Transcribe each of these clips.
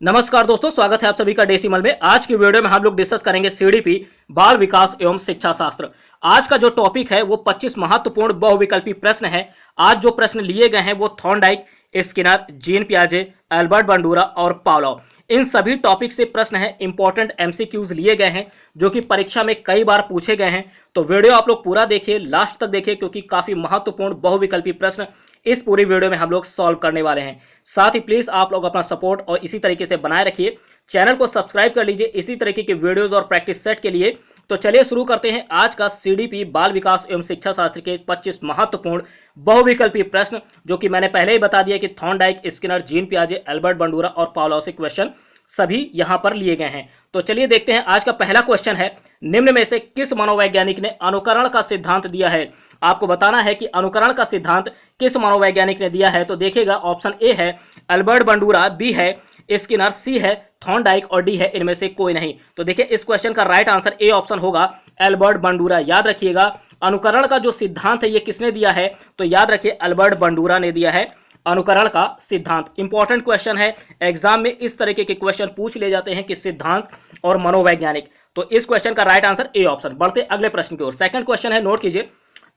नमस्कार दोस्तों, स्वागत है आप सभी का डेसिमल में। आज की वीडियो में हम लोग डिस्कस करेंगे सीडीपी बाल विकास एवं शिक्षा शास्त्र। आज का जो टॉपिक है वो 25 महत्वपूर्ण बहुविकल्पी प्रश्न है। आज जो प्रश्न लिए गए हैं वो थॉर्नडाइक, स्किनर, जीन पियाजे, एल्बर्ट बंडूरा और पावलोव, इन सभी टॉपिक से प्रश्न है। इंपॉर्टेंट एमसीक्यूज लिए गए हैं जो कि परीक्षा में कई बार पूछे गए हैं। तो वीडियो आप लोग पूरा देखिए, लास्ट तक देखिए, क्योंकि काफी महत्वपूर्ण बहुविकल्पी प्रश्न इस पूरी वीडियो में हम लोग सॉल्व करने वाले हैं। साथ ही प्लीज आप लोग अपना सपोर्ट और इसी तरीके से बनाए रखिए। चैनल को सब्सक्राइब कर लीजिए इसी तरीके के वीडियोस और प्रैक्टिस सेट के लिए। तो चलिए शुरू करते हैं आज का सीडीपी बाल विकास एवं शिक्षा शास्त्र के 25 महत्वपूर्ण बहुविकल्पी प्रश्न, जो कि मैंने पहले ही बता दिया कि थॉर्नडाइक, स्किनर, जीन पियाजे, एल्बर्ट बंडूरा और पावलोव से क्वेश्चन सभी यहां पर लिए गए हैं। तो चलिए देखते हैं। आज का पहला क्वेश्चन है, निम्न में से किस मनोवैज्ञानिक ने अनुकरण का सिद्धांत दिया है? आपको बताना है कि अनुकरण का सिद्धांत किस मनोवैज्ञानिक ने दिया है। तो देखिएगा, ऑप्शन ए है एल्बर्ट बंडूरा, बी है स्किनर, सी है थॉर्नडाइक और डी है इनमें से कोई नहीं। तो देखिए, इस क्वेश्चन का राइट आंसर ए ऑप्शन होगा, एल्बर्ट बंडूरा। याद रखिएगा, अनुकरण का जो सिद्धांत है ये किसने दिया है? तो याद रखिए, एल्बर्ट बंडूरा ने दिया है अनुकरण का सिद्धांत। इंपॉर्टेंट क्वेश्चन है, एग्जाम में इस तरीके के क्वेश्चन पूछ ले जाते हैं कि सिद्धांत और मनोवैज्ञानिक। तो इस क्वेश्चन का राइट आंसर ए ऑप्शन। बढ़ते अगले प्रश्न की ओर। सेकंड क्वेश्चन है, नोट कीजिए,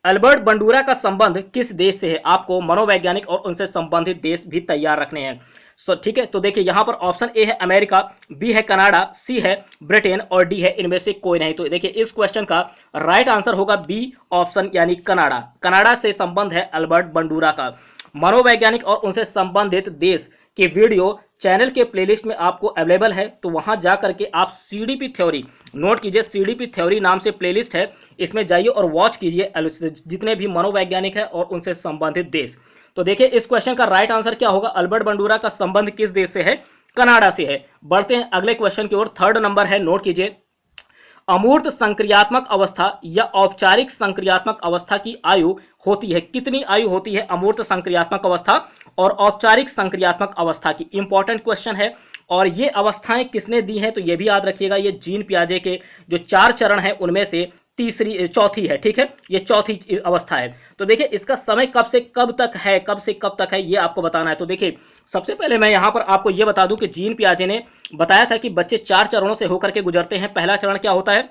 अल्बर्ट बंडूरा का संबंध किस देश से है? आपको मनोवैज्ञानिक और उनसे संबंधित देश भी तैयार रखने हैं। ठीक है। तो देखिए, यहां पर ऑप्शन ए है अमेरिका, बी है कनाडा, सी है ब्रिटेन और डी है इनमें से कोई नहीं। तो देखिए, इस क्वेश्चन का राइट आंसर होगा बी ऑप्शन, यानी कनाडा। कनाडा से संबंध है अल्बर्ट बंडूरा का। मनोवैज्ञानिक और उनसे संबंधित देश की वीडियो चैनल के प्लेलिस्ट में आपको अवेलेबल है। तो वहां जाकर के आप सीडीपी थ्योरी, नोट कीजिए, सीडीपी थ्योरी नाम से प्लेलिस्ट है, इसमें जाइए और वॉच कीजिए जितने भी मनोवैज्ञानिक है और उनसे संबंधित देश। तो देखिए, इस क्वेश्चन का राइट आंसर क्या होगा? अल्बर्ट बंडूरा का संबंध किस देश से है? कनाडा से है। बढ़ते हैं अगले क्वेश्चन की ओर। थर्ड नंबर है, नोट कीजिए, अमूर्त संक्रियात्मक अवस्था या औपचारिक संक्रियात्मक अवस्था की आयु होती है? कितनी आयु होती है अमूर्त संक्रियात्मक अवस्था और औपचारिक संक्रियात्मक अवस्था की? इंपॉर्टेंट क्वेश्चन है। और ये अवस्थाएं किसने दी हैं? तो ये भी याद रखिएगा, ये जीन पियाजे के जो 4 चरण हैं उनमें से चौथी है। ठीक है, ये चौथी अवस्था है। तो देखिए, इसका समय कब से कब तक है, कब से कब तक है, ये आपको बताना है। तो देखिए, सबसे पहले मैं यहां पर आपको ये बता दूं कि जीन पियाजे ने बताया था कि बच्चे 4 चरणों से होकर के गुजरते हैं। पहला चरण क्या होता है?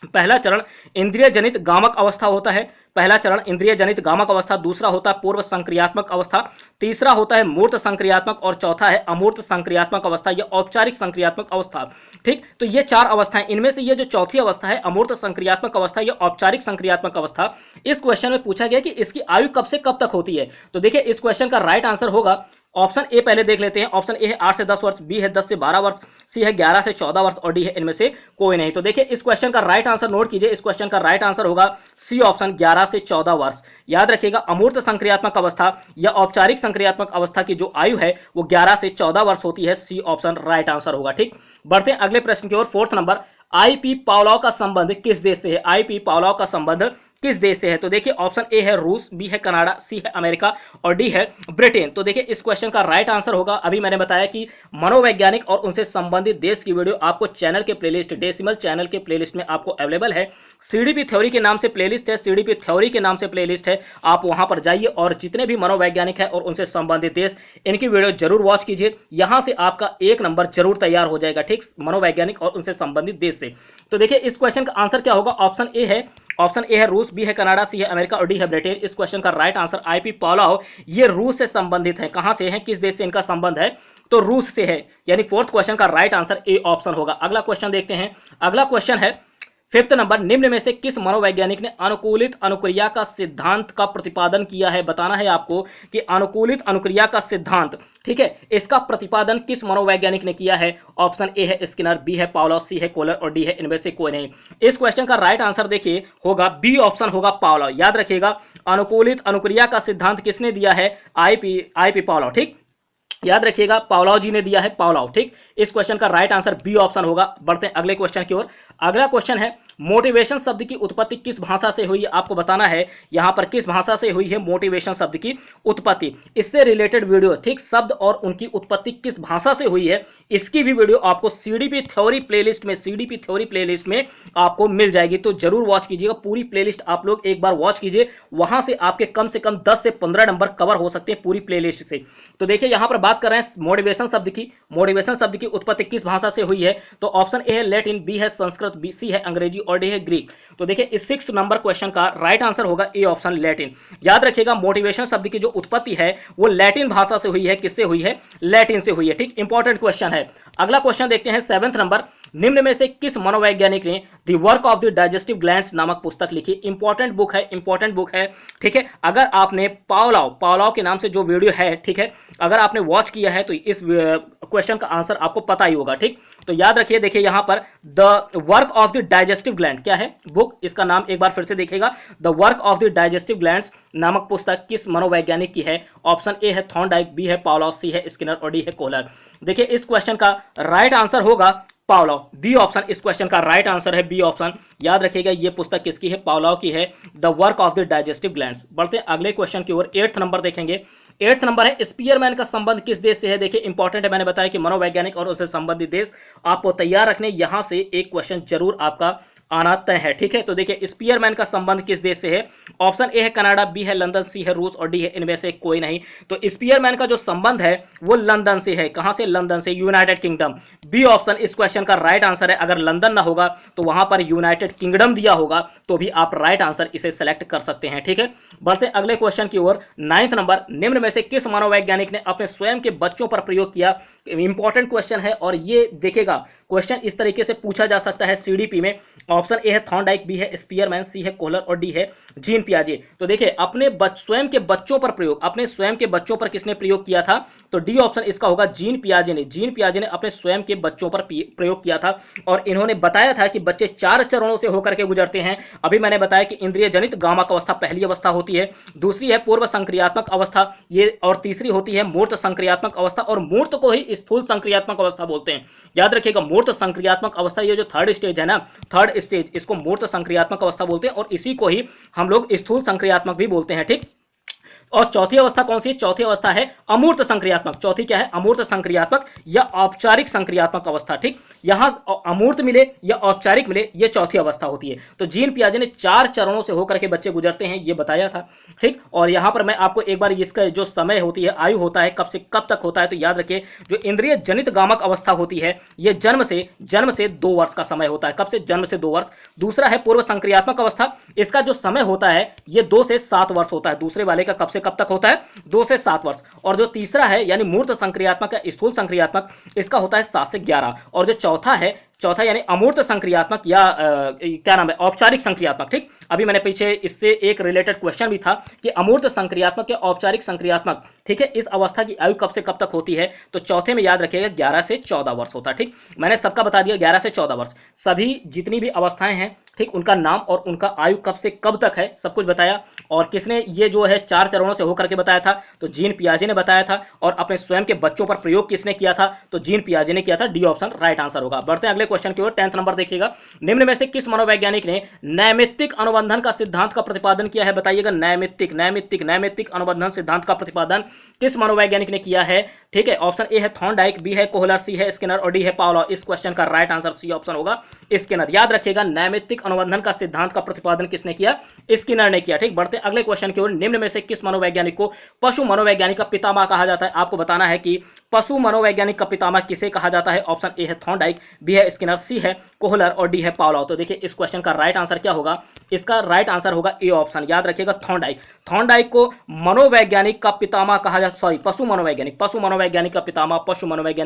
पहला चरण इंद्रिय जनित गामक अवस्था होता है। पहला चरण इंद्रिय जनित गामक अवस्था। दूसरा होता है पूर्व संक्रियात्मक अवस्था। तीसरा होता है मूर्त संक्रियात्मक और चौथा है अमूर्त संक्रियात्मक अवस्था या औपचारिक संक्रियात्मक अवस्था। ठीक, तो ये 4 अवस्थाएं, इनमें से ये जो चौथी अवस्था है अमूर्त संक्रियात्मक अवस्था या औपचारिक संक्रियात्मक अवस्था, इस क्वेश्चन में पूछा गया कि इसकी आयु कब से कब तक होती है। तो देखिए, इस क्वेश्चन का राइट आंसर होगा ऑप्शन ए। पहले देख लेते हैं। ऑप्शन ए है 8 से 10 वर्ष, बी है 10 से 12 वर्ष, सी है 11 से 14 वर्ष और डी है इनमें से कोई नहीं। तो देखिए, इस क्वेश्चन का राइट आंसर नोट कीजिए, इस क्वेश्चन का राइट आंसर होगा सी ऑप्शन, 11 से 14 वर्ष। याद रखिएगा, अमूर्त संक्रियात्मक अवस्था या औपचारिक संक्रियात्मक अवस्था की जो आयु है वो 11 से 14 वर्ष होती है। सी ऑप्शन राइट आंसर होगा। ठीक, बढ़ते हैं अगले प्रश्न की ओर। फोर्थ नंबर, आईपी पावलोव का संबंध किस देश से है? आईपी पावलोव का संबंध किस देश से है? तो देखिए, ऑप्शन ए है रूस, बी है कनाडा, सी है अमेरिका और डी है ब्रिटेन। तो देखिए, इस क्वेश्चन का राइट आंसर होगा, अभी मैंने बताया कि मनोवैज्ञानिक और उनसे संबंधित देश की वीडियो आपको चैनल के प्लेलिस्ट, डेसिमल चैनल के प्लेलिस्ट में आपको अवेलेबल है। सीडीपी थ्योरी के नाम से प्लेलिस्ट है, सीडीपी थ्योरी के नाम से प्लेलिस्ट है। आप वहां पर जाइए और जितने भी मनोवैज्ञानिक है और उनसे संबंधित देश, इनकी वीडियो जरूर वॉच कीजिए। यहां से आपका एक नंबर जरूर तैयार हो जाएगा। ठीक, मनोवैज्ञानिक और उनसे संबंधित देश से। तो देखिए, इस क्वेश्चन का आंसर क्या होगा? ऑप्शन ए है, ऑप्शन ए है रूस, बी है कनाडा, सी है अमेरिका और डी है ब्रिटेन। इस क्वेश्चन का राइट आंसर आईपी पावलोव, ये रूस से संबंधित है। कहां से है, किस देश से इनका संबंध है? तो रूस से है। यानी फोर्थ क्वेश्चन का राइट आंसर ए ऑप्शन होगा। अगला क्वेश्चन देखते हैं। अगला क्वेश्चन है फिफ्थ नंबर, निम्न में से किस मनोवैज्ञानिक ने अनुकूलित अनुक्रिया का सिद्धांत का प्रतिपादन किया है? बताना है आपको कि अनुकूलित अनुक्रिया का सिद्धांत, ठीक है, इसका प्रतिपादन किस मनोवैज्ञानिक ने किया है? ऑप्शन ए है स्किनर, बी है पावलोव, सी है कोलर और डी है इनमें से कोई नहीं। इस क्वेश्चन का राइट आंसर देखिए होगा बी ऑप्शन होगा, पावलोव। याद रखिएगा, अनुकूलित अनुक्रिया का सिद्धांत किसने दिया है? IP Pavlov. ठीक, याद रखिएगा, पावलोव जी ने दिया है, पावलोव। ठीक, इस क्वेश्चन का राइट आंसर बी ऑप्शन होगा। बढ़ते हैं अगले क्वेश्चन की ओर। अगला क्वेश्चन है, मोटिवेशन शब्द की उत्पत्ति किस भाषा से हुई आपको बताना है। यहां पर किस भाषा से हुई है मोटिवेशन शब्द की उत्पत्ति, इससे रिलेटेड वीडियो, ठीक, शब्द और उनकी उत्पत्ति किस भाषा से हुई है, इसकी भी वीडियो आपको सीडीपी थ्योरी प्लेलिस्ट में, सीडीपी थ्योरी प्लेलिस्ट में आपको मिल जाएगी। तो जरूर वॉच कीजिएगा, पूरी प्लेलिस्ट आप लोग एक बार वॉच कीजिए, वहां से आपके कम से कम 10 से 15 नंबर कवर हो सकते हैं पूरी प्लेलिस्ट से। तो देखिए यहां पर बात कर रहे हैं मोटिवेशन शब्द की। मोटिवेशन शब्द की उत्पत्ति किस भाषा से हुई है, तो ऑप्शन ए है लैटिन, बी है संस्कृत, बी सी है अंग्रेजी और डी है ग्रीक। तो देखिए इस 6 नंबर क्वेश्चन का राइट आंसर होगा ए ऑप्शन लैटिन। याद रखिएगा मोटिवेशन शब्द की जो उत्पत्ति है वो लैटिन भाषा से हुई है। किससे हुई है, लैटिन से हुई है, ठीक, इंपॉर्टेंट क्वेश्चन है। अगला क्वेश्चन देखते हैं 7th नंबर, निम्न में से किस मनोवैज्ञानिक ने the work of the digestive glands नामक पुस्तक लिखी। इंपॉर्टेंट बुक है, इंपॉर्टेंट बुक है, ठीक है। अगर आपने पावलोव के नाम से जो वीडियो है, ठीक है, अगर आपने वॉच किया है तो इस क्वेश्चन का आंसर आपको पता ही होगा, ठीक। तो याद रखिए, देखिए यहां पर the work of the digestive gland क्या है बुक, इसका नाम एक बार फिर से देखिएगा, the work of the digestive glands नामक पुस्तक किस मनोवैज्ञानिक की है। ऑप्शन ए है थॉर्नडाइक, बी है पावलोव, सी है स्किनर और डी है कोहलर। देखिए इस क्वेश्चन का राइट आंसर होगा पावलोव, बी ऑप्शन इस क्वेश्चन का राइट आंसर है, बी ऑप्शन। याद रखिएगा ये पुस्तक किसकी है, पावलोव की है, the work of the digestive glands. बढ़ते हैं अगले क्वेश्चन की ओर, 8th नंबर देखेंगे। 8th नंबर है स्पीयरमैन का संबंध किस देश से है। देखिए इंपॉर्टेंट है, मैंने बताया कि मनोवैज्ञानिक और उससे संबंधित देश आपको तैयार रखने, यहां से एक क्वेश्चन जरूर आपका आना तय है, ठीक है। तो देखिए स्पीयरमैन का संबंध किस देश से है। ऑप्शन ए है कनाडा, बी है लंदन, सी है रूस और डी है इनमें से कोई नहीं। तो स्पीयरमैन का जो संबंध है वो लंदन से है। कहां से, लंदन से, यूनाइटेड किंगडम। बी ऑप्शन इस क्वेश्चन का राइट आंसर है। अगर लंदन ना होगा तो वहां पर यूनाइटेड किंगडम दिया होगा तो भी आप राइट आंसर इसे सेलेक्ट कर सकते हैं, ठीक है। बढ़ते अगले क्वेश्चन की ओर, 9th नंबर, निम्न में से किस मनोवैज्ञानिक ने अपने स्वयं के बच्चों पर प्रयोग किया। इंपॉर्टेंट क्वेश्चन है और ये देखिएगा क्वेश्चन इस तरीके से पूछा जा सकता है सीडीपी में। ऑप्शन ए है थॉर्नडाइक, बी है स्पीयरमैन, सी है कोहलर और डी है जीन पियाजे। तो देखिए अपने स्वयं के बच्चों पर प्रयोग, अपने स्वयं के बच्चों पर किसने प्रयोग किया था, तो डी ऑप्शन इसका होगा जीन पियाजे ने। जीन पियाजे ने अपने स्वयं के बच्चों पर प्रयोग किया था और इन्होंने बताया था कि बच्चे 4 चरणों से होकर के गुजरते हैं। अभी मैंने बताया कि इंद्रिय जनित गामक अवस्था पहली अवस्था होती है, दूसरी है पूर्व संक्रियात्मक अवस्था, ये, और तीसरी होती है मूर्त संक्रियात्मक अवस्था, और मूर्त को ही स्थूल संक्रियात्मक अवस्था बोलते हैं। याद रखिएगा मूर्त संक्रियात्मक अवस्था, ये जो थर्ड स्टेज है ना, थर्ड स्टेज, इसको मूर्त संक्रियात्मक अवस्था बोलते हैं और इसी को ही हम लोग स्थूल संक्रियात्मक भी बोलते हैं, ठीक। और चौथी अवस्था कौन सी है, चौथी अवस्था है अमूर्त संक्रियात्मक। चौथी क्या है, अमूर्त संक्रियात्मक या औपचारिक संक्रियात्मक अवस्था, ठीक। यहां अमूर्त मिले या औपचारिक मिले, ये चौथी अवस्था होती है। तो जीन पियाजे ने 4 चरणों से होकर के बच्चे गुजरते हैं, ये बताया था, ठीक। और यहां पर मैं आपको एक बार इसका जो समय होती है, आयु होता है, कब से कब तक होता है, तो याद रखिए जो इंद्रिय जनित गामक अवस्था होती है ये जन्म से 2 वर्ष का समय होता है। कब से, जन्म से 2 वर्ष। दूसरा है पूर्व संक्रियात्मक अवस्था, इसका जो समय होता है ये 2 से 7 वर्ष होता है। दूसरे वाले का कब से कब तक होता है, 2 से 7 वर्ष। और जो तीसरा है यानी मूर्त संक्रियात्मक या स्थूल संक्रियात्मक, इसका होता है 7 से 11। और जो चौथा यानी अमूर्त संक्रियात्मक या क्या नाम है, औपचारिक संक्रियात्मक, ठीक। अभी मैंने पीछे इससे एक रिलेटेड क्वेश्चन भी था कि अमूर्त संक्रियात्मक या औपचारिक संक्रियात्मक, ठीक है, इस अवस्था की आयु कब से कब तक होती है, तो चौथे में याद रखिएगा 11 से 14 वर्ष होता है, ठीक। मैंने सबका बता दिया 11 से 14 वर्ष। सभी जितनी भी अवस्थाएं हैं, ठीक, उनका नाम और उनका आयु कब से कब तक है सब कुछ बताया। और किसने ये जो है 4 चरणों से होकर के बताया था, तो जीन पियाजे ने बताया था। और अपने स्वयं के बच्चों पर प्रयोग किसने किया था, तो जीन पियाजे ने किया था। डी ऑप्शन राइट आंसर होगा। बढ़ते हैं अगले क्वेश्चन की ओर, 10th नंबर देखिएगा। निम्न में से किस मनोवैज्ञानिक ने नैमित्तिक अनुबंधन का सिद्धांत का प्रतिपादन किया है, बताइएगा। नैमित्तिक अनुबंधन सिद्धांत का प्रतिपादन किस मनोवैज्ञानिक ने किया है, ठीक है। ऑप्शन ए है थॉर्नडाइक, बी है कोहलर, सी है स्किनर और डी है पावलोव। इस क्वेश्चन का राइट आंसर सी ऑप्शन होगा, स्किनर। याद रखिएगा नैमित्तिक अनुबंधन का सिद्धांत का प्रतिपादन किसने किया, स्किनर ने किया, ठीक। बढ़ते अगले क्वेश्चन की ओर, निम्न में से किस मनोवैज्ञानिक को पशु मनोवैज्ञानिक का पितामह कहा जाता है। आपको बताना है कि पशु मनोवैज्ञानिक का पितामह किसे कहा जाता है। ऑप्शन ए है थॉर्नडाइक, बी है स्किनर, सी है कोहलर और डी है पावलोव। तो देखिए इस क्वेश्चन का राइट आंसर क्या होगा, इसका राइट आंसर होगा ए ऑप्शन। याद रखिएगा थॉर्नडाइक को मनोवैज्ञानिक का पितामह कहा जाता, सॉरी पशु मनोवैज्ञानिक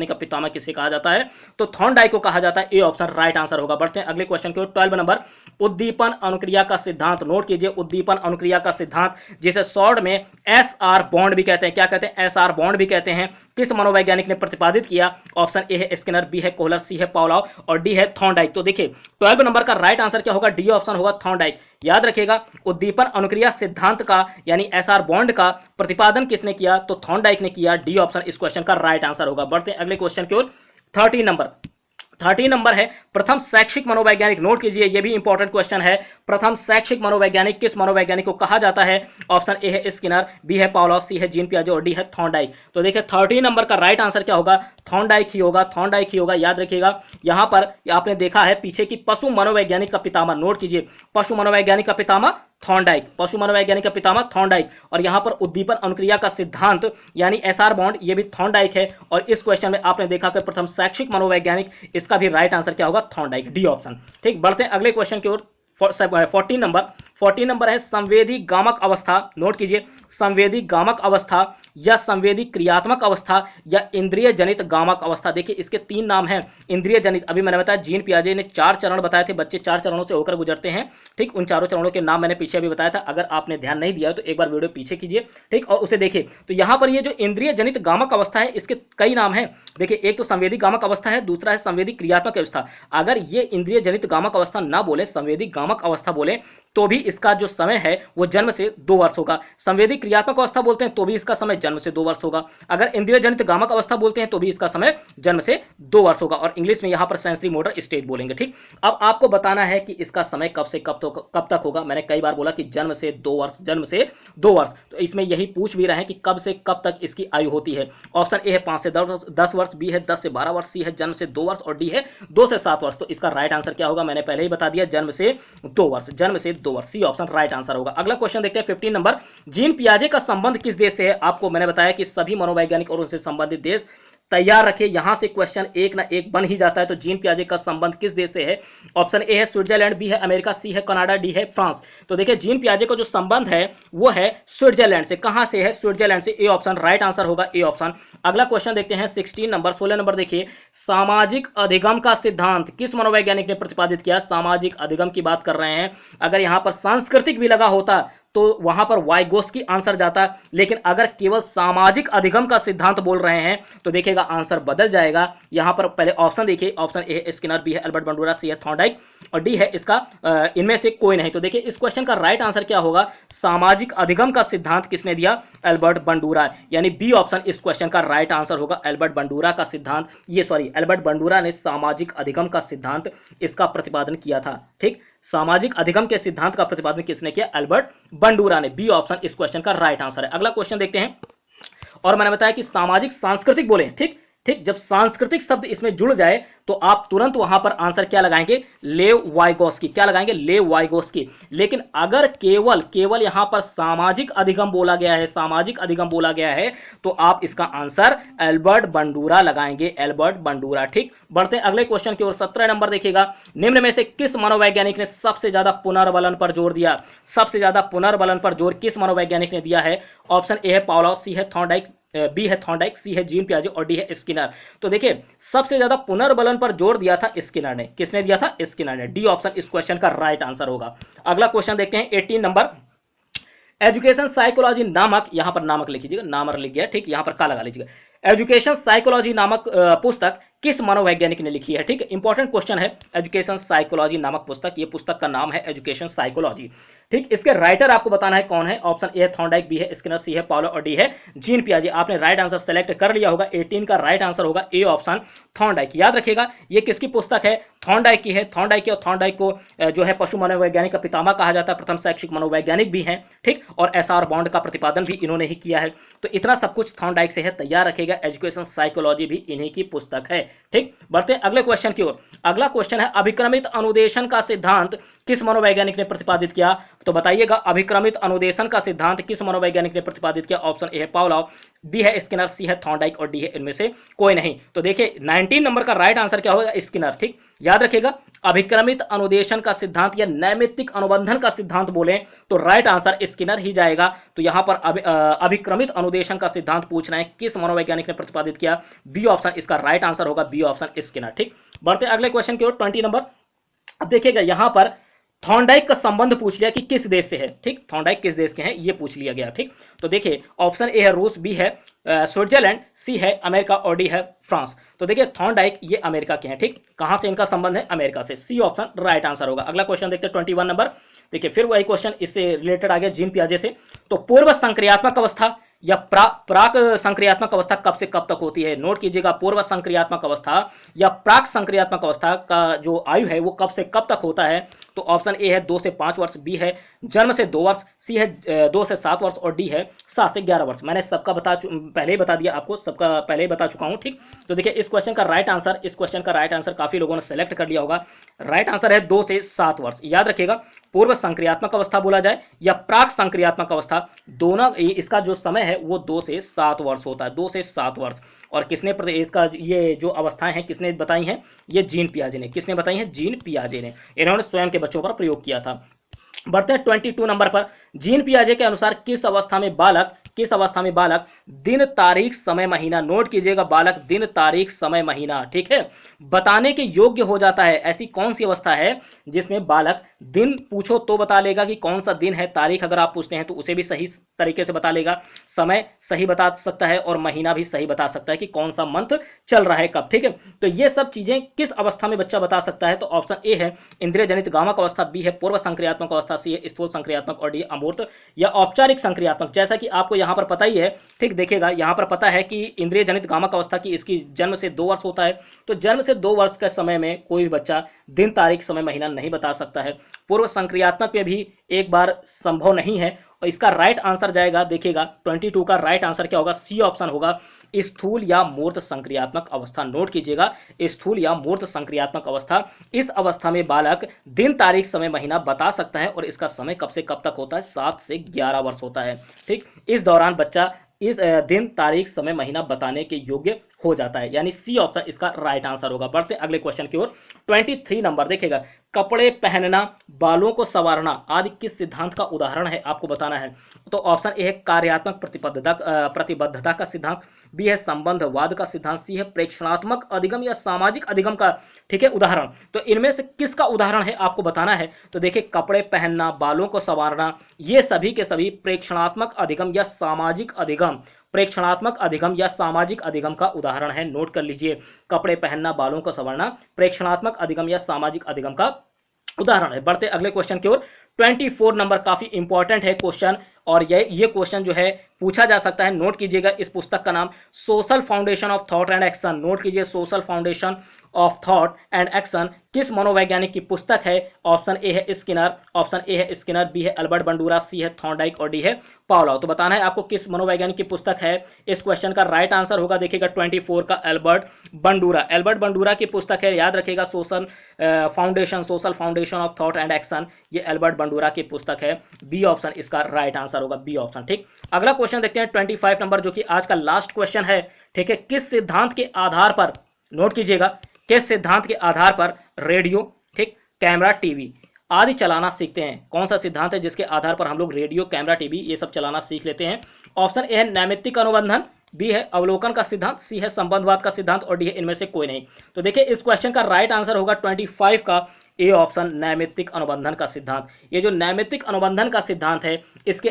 का पितामह किसे कहा जाता है, तो थॉर्नडाइक को कहा जाता है। ए ऑप्शन राइट आंसर होगा। बढ़ते हैं अगले क्वेश्चन की ओर, 12 नंबर, उद्दीपन अनुक्रिया का सिद्धांत। नोट कीजिए उद्दीपन अनुक्रिया का सिद्धांत, जिसे शॉर्ट में एसआर बॉन्ड भी कहते हैं। क्या कहते हैं, एसआर बॉन्ड भी कहते हैं। किस मनोवैज्ञानिक ने प्रतिपादित किया। ऑप्शन ए है स्किनर, बी है कोहलर, सी है पावलोव और डी है थॉर्नडाइक। तो देखिए 12 नंबर का राइट आंसर क्या होगा, डी ऑप्शन होगा थॉर्नडाइक। याद रखिएगा उद्दीपन अनुक्रिया सिद्धांत का यानी एसआर बॉन्ड का प्रतिपादन किसने किया, तो थॉर्नडाइक ने किया। डी ऑप्शन इस क्वेश्चन का राइट आंसर होगा। बढ़ते हैं अगले क्वेश्चन की ओर, 13 13 नंबर है प्रथम शैक्षिक मनोवैज्ञानिक, नोट कीजिए ये भी इंपॉर्टेंट क्वेश्चन है। प्रथम शैक्षिक मनोवैज्ञानिक किस मनोवैज्ञानिक को कहा जाता है? ऑप्शन ए है स्किनर, बी है पावलोव, सी है जीन पियाजे और डी है थॉर्नडाइक। तो देखिए 13 नंबर का राइट आंसर क्या होगा? थॉर्नडाइक ही होगा, थॉर्नडाइक ही होगा, याद रखिएगा। यहां पर आपने देखा है पीछे की पशु मनोवैज्ञानिक का पितामह, नोट कीजिए पशु मनोवैज्ञानिक का पितामह थॉर्नडाइक, पशु मनोवैज्ञानिक का पितामह थॉर्नडाइक। और यहां पर उद्दीपन अनुक्रिया का सिद्धांत यानी एसआर बॉन्ड, ये भी थॉर्नडाइक है। और इस क्वेश्चन में आपने देखा कि प्रथम शैक्षिक मनोवैज्ञानिक, इसका भी राइट आंसर क्या होगा? Thorndike, D option. ठीक, बढ़ते हैं अगले क्वेश्चन की ओर। 14 नंबर है संवेदी गामक अवस्था, नोट कीजिए संवेदी गामक अवस्था या संवेदी क्रियात्मक अवस्था या इंद्रिय जनित गामक अवस्था। देखिए इसके 3 नाम हैं। इंद्रिय जनित, अभी मैंने बताया जीन पियाजे ने 4 चरण बताए थे, बच्चे 4 चरणों से होकर गुजरते हैं। ठीक, उन चारों चरणों के नाम मैंने पीछे भी बताया था, अगर आपने ध्यान नहीं दिया तो एक बार वीडियो पीछे कीजिए, ठीक, और उसे देखिए। तो यहां पर ये जो इंद्रिय जनित गामक अवस्था है इसके कई नाम हैं। देखिए एक तो संवेदी गामक अवस्था है, दूसरा है संवेदी क्रियात्मक अवस्था। अगर ये इंद्रिय जनित गामक अवस्था ना बोले, संवेदी गामक अवस्था बोले, तो भी इसका जो समय है वो जन्म से 2 वर्ष होगा। संवेदी क्रियात्मक अवस्था बोलते हैं तो भी इसका समय जन्म से 2 वर्ष होगा। अगर इंद्रिय जनित गामक अवस्था बोलते हैं तो भी इसका समय जन्म से 2 वर्ष होगा। और इंग्लिश में यहां पर सेंसरी मोटर स्टेज बोलेंगे। ठीक, अब आपको बताना है कि इसका समय कब से कब तक होगा। मैंने कई बार बोला कि जन्म से 2 वर्ष, जन्म से 2 वर्ष। तो इसमें यही पूछ भी रहे हैं कि कब से कब तक इसकी आयु होती है। ऑप्शन ए है 5 से 10 वर्ष, बी है 10 से 12 वर्ष, सी है जन्म से 2 वर्ष और डी है 2 से 7 वर्ष। तो इसका राइट आंसर क्या होगा? मैंने पहले ही बता दिया, जन्म से 2 वर्ष, जन्म से 2 वर्ष, सी ऑप्शन राइट आंसर होगा। अगला क्वेश्चन देखते हैं 15 नंबर, जीन पियाजे का संबंध किस देश से है? आपको मैंने बताया कि सभी मनोवैज्ञानिक और उनसे संबंधित देश तैयार रखे, यहां से क्वेश्चन एक ना एक बन ही जाता है। तो जीन पियाजे का संबंध किस देश से है? ऑप्शन ए है स्विट्जरलैंड, बी है अमेरिका, सी है कनाडा, डी है फ्रांस। तो देखिए जीन पियाजे का जो संबंध है वो है स्विट्जरलैंड से। कहां से है? स्विट्जरलैंड से, ए ऑप्शन राइट आंसर होगा, ए ऑप्शन। अगला क्वेश्चन देखते हैं 16 नंबर देखिए, सामाजिक अधिगम का सिद्धांत किस मनोवैज्ञानिक ने प्रतिपादित किया? सामाजिक अधिगम की बात कर रहे हैं। अगर यहां पर सांस्कृतिक भी लगा होता तो वहां पर वाइगोस्की आंसर जाता, लेकिन अगर केवल सामाजिक अधिगम का सिद्धांत बोल रहे हैं तो देखिएगा आंसर बदल जाएगा। यहां पर पहले ऑप्शन देखिए, ऑप्शन ए है स्किनर, बी है अल्बर्ट बंडूरा, सी है थॉर्नडाइक और डी है इसका इनमें से कोई नहीं। तो देखिए इस क्वेश्चन का राइट आंसर क्या होगा? सामाजिक अधिगम का सिद्धांत किसने दिया? अल्बर्ट बंडूरा, यानी बी ऑप्शन इस क्वेश्चन का राइट आंसर होगा। अल्बर्ट बंडूरा का सिद्धांत, अल्बर्ट बंडूरा ने सामाजिक अधिगम का सिद्धांत इसका प्रतिपादन किया था। ठीक, सामाजिक अधिगम के सिद्धांत का प्रतिपादन किसने किया? अल्बर्ट बंडूरा ने, बी ऑप्शन इस क्वेश्चन का राइट आंसर है। अगला क्वेश्चन देखते हैं, और मैंने बताया कि सामाजिक सांस्कृतिक बोले। ठीक, जब सांस्कृतिक शब्द इसमें जुड़ जाए तो आप तुरंत वहां पर आंसर क्या लगाएंगे? लेव वाइगोस्की, क्या लगाएंगे? लेव वाइगोस्की। लेकिन अगर केवल यहां पर सामाजिक अधिगम बोला गया है, सामाजिक अधिगम बोला गया है, तो आप इसका आंसर अल्बर्ट बंडूरा लगाएंगे, अल्बर्ट बंडूरा। ठीक, बढ़ते हैं अगले क्वेश्चन की ओर। 17 नंबर देखिएगा, निम्न में से किस मनोवैज्ञानिक ने सबसे ज्यादा पुनर्बलन पर जोर दिया? सबसे ज्यादा पुनर्बलन पर जोर किस मनोवैज्ञानिक ने दिया है? ऑप्शन ए है पावलोव, सी है थॉर्नडाइक, बी है थॉर्नडाइक, सी है जीन पियाजे और डी है स्किनर। तो देखिए सबसे ज्यादा पुनर्बलन पर जोर दिया था स्किनर ने। किसने दिया था? स्किनर ने, डी ऑप्शन इस क्वेश्चन का राइट आंसर होगा। अगला क्वेश्चन देखते हैं 18 नंबर, एजुकेशन साइकोलॉजी नामक, यहां पर नामक लिख लीजिएगा, नामक लिख गया, ठीक, यहां पर का लगा लीजिएगा। एजुकेशन साइकोलॉजी नामक पुस्तक किस मनोवैज्ञानिक ने लिखी है? ठीक, इंपॉर्टेंट क्वेश्चन है। एजुकेशन साइकोलॉजी नामक पुस्तक, ये पुस्तक का नाम है एजुकेशन साइकोलॉजी। ठीक, इसके राइटर आपको बताना है कौन है। ऑप्शन ए है थॉर्नडाइक, बी है स्किनर, सी है पावलोव और डी है जीन पियाजे। आपने राइट आंसर सेलेक्ट कर लिया होगा। 18 का राइट आंसर होगा ए ऑप्शन थॉर्नडाइक। याद रखिएगा ये किसकी पुस्तक है? थॉर्नडाइक की है। थॉर्नडाइक की, और थॉर्नडाइक को जो है पशु मनोवैज्ञानिक का पितामह कहा जाता है, प्रथम शैक्षिक मनोवैज्ञानिक भी हैं। ठीक, और एसआर बॉन्ड का प्रतिपादन भी इन्होंने ही किया है। तो इतना सब कुछ थॉर्नडाइक से है, तैयार रखिएगा। एजुकेशन साइकोलॉजी भी इन्हीं की पुस्तक है। ठीक, बढ़ते हैं अगले क्वेश्चन की ओर। अगला क्वेश्चन है, अभिक्रमित अनुदेशन का सिद्धांत किस मनोवैज्ञानिक ने प्रतिपादित किया? तो बताइएगा, अभिक्रमित अनुदेशन का सिद्धांत किस मनोवैज्ञानिक ने प्रतिपादित किया? ऑप्शन ए है पावलोव, बी है स्किनर, सी है थॉर्नडाइक और डी है इनमें से कोई नहीं। तो देखिए 19 नंबर का राइट आंसर क्या होगा? स्किनर। ठीक, याद रखिएगा, अभिक्रमित अनुदेशन का सिद्धांत या नैमित्तिक अनुबंधन का सिद्धांत बोले तो राइट आंसर स्किनर ही जाएगा। तो यहां पर अभिक्रमित अनुदेशन का सिद्धांत पूछ रहे हैं, किस मनोवैज्ञानिक ने प्रतिपादित किया? बी ऑप्शन इसका राइट आंसर होगा, बी ऑप्शन स्किनर। ठीक, बढ़ते अगले क्वेश्चन की ओर 20 नंबर। अब देखिएगा यहां पर थॉर्नडाइक का संबंध पूछ लिया कि किस देश से है। ठीक, थॉर्नडाइक किस देश के हैं ये पूछ लिया गया। ठीक, तो देखिए ऑप्शन ए है रूस, बी है स्विट्जरलैंड, सी है अमेरिका और डी है फ्रांस। तो देखिए थॉर्नडाइक ये अमेरिका के हैं। ठीक, कहां से इनका संबंध है? अमेरिका से, सी ऑप्शन राइट आंसर होगा। अगला क्वेश्चन देखते हैं 21 नंबर। देखिए फिर वही क्वेश्चन इससे रिलेटेड आ गया जीन पियाजे से। तो पूर्व संक्रियात्मक अवस्था या प्राक संक्रियात्मक अवस्था कब से कब तक होती है? नोट कीजिएगा, पूर्व संक्रियात्मक अवस्था या प्राक संक्रियात्मक अवस्था का जो आयु है वो कब से कब तक होता है? तो ऑप्शन ए है 2 से 5 वर्ष, बी है जन्म से 2 वर्ष, सी है 2 से 7 वर्ष और डी है 7 से 11 वर्ष। मैंने सबका पहले ही बता दिया आपको, सबका पहले ही बता चुका हूं, ठीक। तो देखिए इस क्वेश्चन का राइट आंसर काफी लोगों ने सेलेक्ट कर लिया होगा। राइट आंसर है 2 से 7 वर्ष। याद रखिएगा, पूर्व संक्रियात्मक अवस्था बोला जाए या प्राक संक्रियात्मक अवस्था, दोनों इसका जो समय है वो 2 से 7 वर्ष होता है, 2 से 7 वर्ष। और किसने इसका ये जो अवस्थाएं हैं किसने बताई हैं? ये जीन पियाजे ने। किसने बताई हैं? जीन पियाजे ने। इन्होंने स्वयं के बच्चों पर प्रयोग किया था। बढ़ते हैं 22 नंबर पर। जीन पियाजे के अनुसार किस अवस्था में बालक दिन तारीख समय महीना, नोट कीजिएगा, बालक दिन तारीख समय महीना, ठीक है, बताने के योग्य हो जाता है? ऐसी कौन सी अवस्था है जिसमें बालक दिन पूछो तो बता लेगा कि कौन सा दिन है, तारीख अगर आप पूछते हैं तो उसे भी सही तरीके से बता लेगा, समय सही बता सकता है और महीना भी सही बता सकता है कि कौन सा मंथ चल रहा है कब, ठीक है। तो ये सब चीजें किस अवस्था में बच्चा बता सकता है? तो ऑप्शन ए है इंद्रिय जनित गामक अवस्था, बी है पूर्व संक्रियात्मक अवस्था, सी है स्थूल संक्रियात्मक और डी अमूर्त या औपचारिक संक्रियात्मक। जैसा कि आपको यहां पर पता ही है, ठीक, देखिएगा यहां पर पता है कि इंद्रिय जनित गामक अवस्था की इसकी जन्म से 2 वर्ष होता है। तो जन्म से 2 वर्ष के समय में कोई भी बच्चा दिन तारीख समय महीना नहीं बता सकता है। पूर्व संक्रियात्मक में भी एक बार संभव नहीं है। और इसका राइट आंसर जाएगा, देखिएगा 22 का राइट आंसर क्या होगा? सी ऑप्शन होगा, स्थूल या मूर्त संक्रियात्मक अवस्था। नोट कीजिएगा, स्थूल या मूर्त संक्रियात्मक अवस्था। इस अवस्था में बालक दिन तारीख समय महीना बता सकता है और इसका समय कब से कब तक होता है? 7 से 11 वर्ष होता है, ठीक। इस दौरान बच्चा इस दिन तारीख समय महीना बताने के योग्य हो जाता है, यानी सी ऑप्शन इसका राइट आंसर होगा। बढ़ते अगले क्वेश्चन की ओर। 23 नंबर देखिएगा, कपड़े पहनना, बालों को संवारना आदि किस सिद्धांत का उदाहरण है आपको बताना है? तो ऑप्शन ए है कार्यात्मक प्रतिबद्धता का सिद्धांत, बी है संबंधवाद का सिद्धांत, सी है प्रेक्षणात्मक अधिगम या सामाजिक अधिगम का, ठीक है, उदाहरण। तो इनमें से किसका उदाहरण है आपको बताना है? तो देखिए कपड़े पहनना, बालों को संवारना, ये सभी के सभी प्रेक्षणात्मक अधिगम या सामाजिक अधिगम, प्रेक्षणात्मक अधिगम या सामाजिक अधिगम का उदाहरण है। नोट कर लीजिए, कपड़े पहनना, बालों को संवारना प्रेक्षणात्मक अधिगम या सामाजिक अधिगम का उदाहरण है। बढ़ते अगले क्वेश्चन की ओर। 24 नंबर काफी इंपॉर्टेंट है क्वेश्चन, और ये क्वेश्चन जो है पूछा जा सकता है। नोट कीजिएगा, इस पुस्तक का नाम social foundation of thought and action. Note कीजिए, social foundation of thought and action किस मनोवैज्ञानिक की पुस्तक है? ऑप्शन ए है स्किनर, बी है अल्बर्ट बंडूरा, सी है थॉर्नडाइक और डी है पावलोव। तो बताना है आपको किस मनोवैज्ञानिक की पुस्तक है। इस क्वेश्चन का राइट आंसर होगा, देखिएगा 24 का अल्बर्ट बंडूरा की पुस्तक है। याद रखिएगा, social foundation of thought and action, ये अल्बर्ट बंडूरा की पुस्तक है। बी ऑप्शन इसका राइट आंसर होगा, बी ऑप्शन, ठीक। अगला क्वेश्चन देखते हैं 25 नंबर, जो कि आज का लास्ट क्वेश्चन है, ठीक है। किस सिद्धांत के आधार पर, नोट कीजिएगा, किस सिद्धांत के आधार पर रेडियो, ठीक, कैमरा, टीवी आदि चलाना सीखते हैं? कौन सा सिद्धांत है जिसके आधार पर हम लोग रेडियो, कैमरा, टीवी ये सब चलाना सीख लेते हैं? ऑप्शन ए है नैमित्तिक अनुबंधन, बी है अवलोकन का सिद्धांत, सी है संबंधवाद का सिद्धांत और डी है इनमें से कोई नहीं। तो देखिए इस क्वेश्चन का राइट आंसर होगा 25 का ए ऑप्शन, नैमित्तिक अनुबंधन का सिद्धांत। ये जो नैमित्तिक अनुबंधन का सिद्धांत है, इसके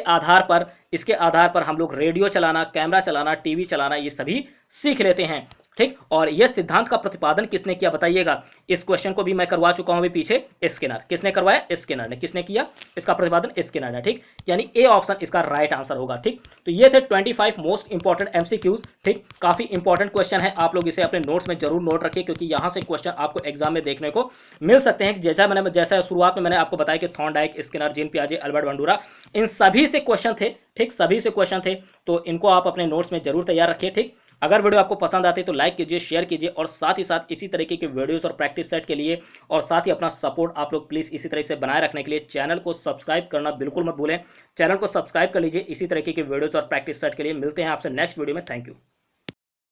आधार पर हम लोग रेडियो चलाना, कैमरा चलाना, टीवी चलाना ये सभी सीख लेते हैं, ठीक। और यह सिद्धांत का प्रतिपादन किसने किया बताइएगा? इस क्वेश्चन को भी मैं करवा चुका हूं अभी पीछे, स्किनर। किसने करवाया? स्किनर ने। किसने किया इसका प्रतिपादन? स्किनर ने, ठीक। यानी ए ऑप्शन इसका राइट आंसर होगा, ठीक। तो ये थे 25 मोस्ट इंपॉर्टेंट एमसीक्यूज, ठीक। काफी इंपॉर्टेंट क्वेश्चन है, आप लोग इसे अपने नोट्स में जरूर नोट रखिए, क्योंकि यहां से क्वेश्चन आपको एग्जाम में देखने को मिल सकते हैं। जैसा शुरुआत में मैंने आपको बताया कि थॉर्नडाइक, स्किनर, जीन पियाजे, अल्बर्ट बंडूरा, इन सभी से क्वेश्चन थे, ठीक, सभी से क्वेश्चन थे। तो इनको आप अपने नोट्स में जरूर तैयार रखिए, ठीक। अगर वीडियो आपको पसंद आती है तो लाइक कीजिए, शेयर कीजिए, और साथ ही साथ इसी तरीके के वीडियोस और प्रैक्टिस सेट के लिए और साथ ही अपना सपोर्ट आप लोग प्लीज इसी तरह से बनाए रखने के लिए चैनल को सब्सक्राइब करना बिल्कुल मत भूलें। चैनल को सब्सक्राइब कर लीजिए इसी तरीके के वीडियोस और प्रैक्टिस सेट के लिए। मिलते हैं आपसे नेक्स्ट वीडियो में। Thank you.